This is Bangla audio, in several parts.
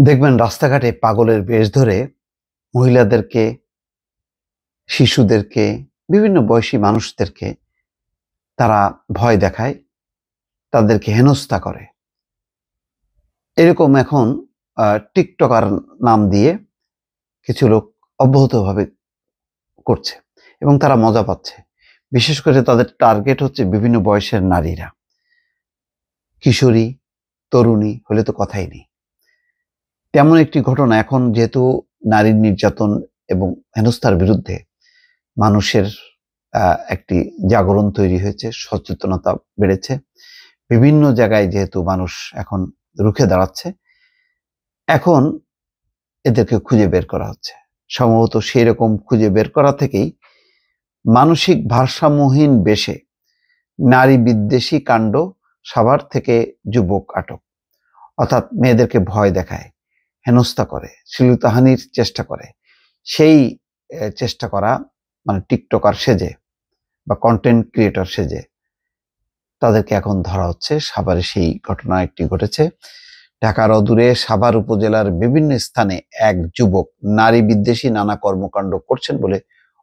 দেখবেন রাস্তাঘাটে পাগলের বেশ ধরে মহিলাদেরকে, শিশুদেরকে, বিভিন্ন বয়সী মানুষদেরকে তারা ভয় দেখায়, তাদেরকে হেনস্থা করে। এরকম এখন টিকটকার নাম দিয়ে কিছু লোক অব্যাহতভাবে করছে এবং তারা মজা পাচ্ছে। বিশেষ করে তাদের টার্গেট হচ্ছে বিভিন্ন বয়সের নারীরা। কিশোরী, তরুণী হলে তো কথাই নেই। তেমন একটি ঘটনা এখন যেহেতু নারী নির্যাতন এবং হেনস্থার বিরুদ্ধে মানুষের একটি জাগরণ তৈরি হয়েছে, সচেতনতা বেড়েছে। বিভিন্ন জায়গায় যেহেতু মানুষ এখন রুখে দাঁড়াচ্ছে, এখন এদেরকে খুঁজে বের করা হচ্ছে। সম্ভবত সেই রকম খুঁজে বের করা থেকেই মানসিক ভারসাম্যহীন বেশে নারী বিদ্বেষী কাণ্ড, সাভার থেকে যুবক আটক। অর্থাৎ মেয়েদেরকে ভয় দেখায়, হেনস্থা করে, শ্লীলতাহানির চেষ্টা করে। সেই চেষ্টা করা মানে টিকটকার সেজে বা কন্টেন্ট ক্রিয়েটর সেজে তাদেরকে এখন ধরা হচ্ছে। সাভারে সেই ঘটনা একটি ঘটেছে। ঢাকার অদূরে সাভার উপজেলার বিভিন্ন স্থানে এক যুবক নারী বিদ্বেষী নানা কর্মকাণ্ড করছেন বলে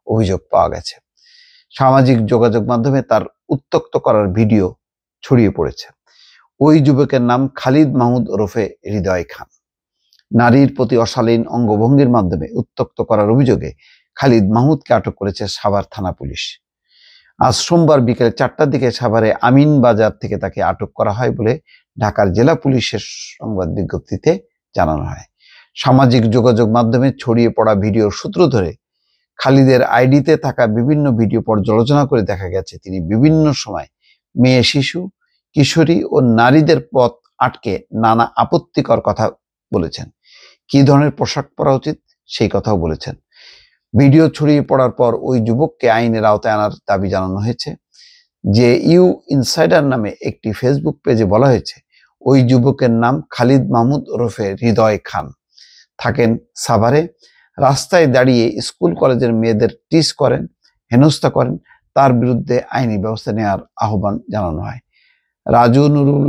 অভিযোগ পাওয়া গেছে। সামাজিক যোগাযোগ মাধ্যমে তার উত্ত্যক্ত করার ভিডিও ছড়িয়ে পড়েছে। ওই যুবকের নাম খালিদ মাহমুদ ওরফে হৃদয় খান। নারীর প্রতি অশালীন অঙ্গভঙ্গির মাধ্যমে উত্ত্যক্ত করার অভিযোগে খালিদ মাহমুদকে আটক করেছে সাভার থানা পুলিশ। আজ সোমবার বিকেল 4টার দিকে সাভারে আমিন বাজার থেকে তাকে আটক করা হয় বলে ঢাকার জেলা পুলিশের সংবাদ বিজ্ঞপ্তিতে জানানো হয়। সামাজিক যোগাযোগ মাধ্যমে ছড়িয়ে পড়া ভিডিওর সূত্র ধরে খালিদের আইডিতে থাকা বিভিন্ন ভিডিও পর্যালোচনা করে দেখা গেছে তিনি বিভিন্ন সময় মেয়ে, শিশু, কিশোরী ও নারীদের পথ আটকে নানা আপত্তিকর কথা বলেছেন। কি ধরনের পোশাক পরা উচিত সেই কথাও বলেছেন। ভিডিও ছড়িয়ে পড়ার পর ওই যুবককে আইনের আওতায় আনার দাবি জানানো হয়েছে। যে ইউ ইনসাইডার নামে একটি ফেসবুক পেজে বলা হয়েছে, ওই যুবকের নাম খালিদ মাহমুদ ওরফে হৃদয় খান, থাকেন সাভারে। রাস্তায় দাঁড়িয়ে স্কুল কলেজের মেয়েদের টিজ করেন, হেনস্থা করেন। তার বিরুদ্ধে আইনি ব্যবস্থা নেওয়ার আহ্বান জানানো হয়। রাজু নুরুল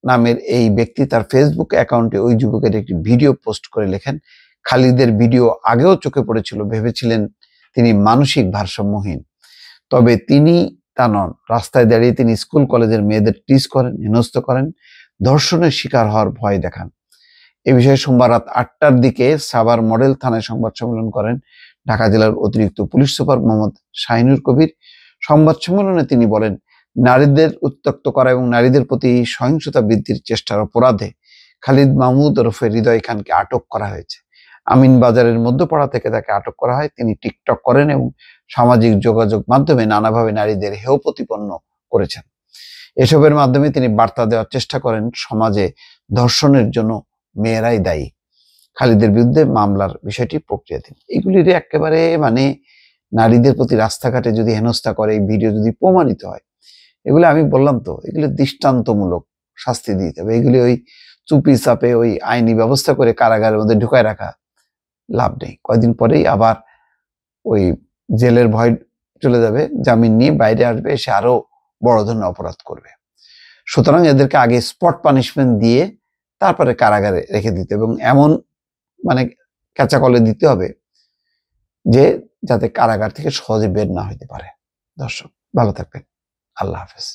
নামের এই ব্যক্তি তার ফেসবুক অ্যাকাউন্টে ওই যুবকের একটি ভিডিও পোস্ট করে লেখেন, খালিদের ভিডিও আগেও চোখে পড়েছিল, ভেবেছিলেন তিনি মানসিক ভারসাম্যহীন। তবে তিনি তা নন। রাস্তায় দাঁড়িয়ে তিনি স্কুল কলেজের মেয়েদের টিজ করেন, হেনস্থা করেন, ধর্ষণের শিকার হওয়ার ভয় দেখান। এ বিষয়ে সোমবার রাত 8টার দিকে সাভার মডেল থানায় সংবাদ সম্মেলন করেন ঢাকা জেলার অতিরিক্ত পুলিশ সুপার মোহাম্মদ শাহিনুর কবির। সংবাদ সম্মেলনে তিনি বলেন, নারীদের উত্ত্যক্ত করা এবং নারীদের প্রতি সহিংসতা বৃদ্ধির চেষ্টার অপরাধে খালিদ মাহমুদ ওরফে হৃদয় খানকে আটক করা হয়েছে। আমিন বাজারের মধ্যপাড়া থেকে তাকে আটক করা হয়। তিনি টিকটক করেন এবং সামাজিক যোগাযোগ মাধ্যমে নানাভাবে নারীদের হেয় প্রতিপন্ন করেছেন। এসবের মাধ্যমে তিনি বার্তা দেওয়ার চেষ্টা করেন, সমাজে ধর্ষণের জন্য মেয়েরাই দায়ী। খালিদের বিরুদ্ধে মামলার বিষয়টি প্রক্রিয়াধীন। এগুলির একেবারে নারীদের প্রতি রাস্তাঘাটে যদি হেনস্থা করে, এই ভিডিও যদি প্রমাণিত হয়, এগুলো আমি বললাম তো, এগুলো দৃষ্টান্তমূলক শাস্তি দিতে হবে। এগুলি ওই চুপি চাপে ওই আইনি ব্যবস্থা করে কারাগারের মধ্যে ঢুকায় রাখা লাভ নেই। কয়েকদিন পরেই আবার ওই জেলের ভয় চলে যাবে, জামিন নিয়ে বাইরে আসবে, এসে আরো বড় ধরনের অপরাধ করবে। সুতরাং এদেরকে আগে স্পট পানিশমেন্ট দিয়ে তারপরে কারাগারে রেখে দিতে এবং এমন ক্যাচাকলে দিতে হবে যে যাতে কারাগার থেকে সহজে বের না হইতে পারে। দর্শক ভালো থাকবেন। আল্লাহ হাফেজ।